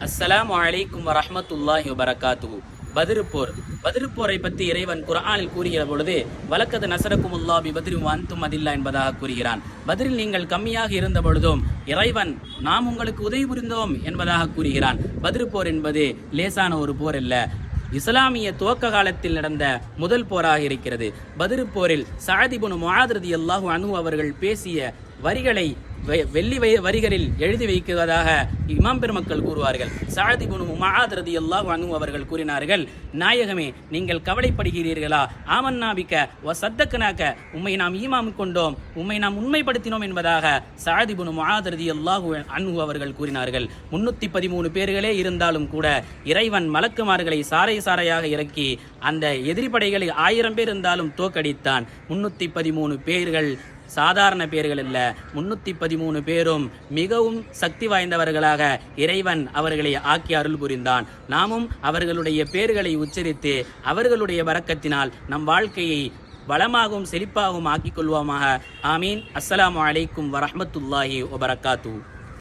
அஸ்ஸலாமு அலைக்கும் வரஹ்மத்துல்லாஹி வபரகாத்துஹு. பத்ர் போரை பற்றி இறைவன் குர்ஆனில் கூறுகிற பொழுது வலக்கது நஸரக்குமுல்லாஹ் பிபத்ரின் வஅன்தும் அதில்லா என்பதாக கூறுகிறான். பத்ரில் நீங்கள் கம்மியாக இருந்த பொழுதும் இறைவன் நாம் உங்களுக்கு உதவி புரிந்தோம் என்பதாக கூறுகிறான். பத்ர் போர் என்பது லேசான ஒரு போர் அல்ல, இஸ்லாமிய துவக்க காலத்தில் நடந்த முதல் போராக இருக்கிறது. பத்ர் போரில் சஅத் இப்னு முஆத் ரலியல்லாஹு அன்ஹு அவர்கள் பேசிய வரிகளை வெள்ளி வரிகளில் எழுதி வைக்கிறதாக இமாம் பெருமக்கள் கூறுவார்கள். சஅத் இப்னு முஆத் ரலியல்லாஹு அன்ஹு அவர்கள் கூறினார்கள், நாயகமே, நீங்கள் கவலைப்படுகிறீர்களா? ஆமன்னா பிக வ ஸத்தக்னாக, உம்மை நாம் ஈமான் கொண்டோம், உம்மை நாம் உண்மைப்படுத்தினோம் என்பதாக சஅத் இப்னு முஆத் ரலியல்லாஹு அன்ஹு அவர்கள் கூறினார்கள். 313 பேர்களே இருந்தாலும் கூட இறைவன் மலக்குமார்களை சாறை சாறையாக இறக்கி அந்த எதிரி படைகளை 1000 பேர் இருந்தாலும் தோக்கடித்தான். 313 பேர்கள் சாதாரண பேர்கள் அல்ல, 313 பேரும் மிகவும் சக்தி வாய்ந்தவர்களாக இறைவன் அவர்களை ஆக்கி அருள் புரிந்தான். நாமும் அவர்களுடைய பேர்களை உச்சரித்து அவர்களுடைய பரக்கத்தினால் நம் வாழ்க்கையை வளமாகவும் செழிப்பாகவும் ஆக்கிக் கொள்வோமாக. ஆமீன். அஸ்ஸலாமு அலைக்கும் வரஹ்மத்துல்லாஹி வபரகாத்துஹு.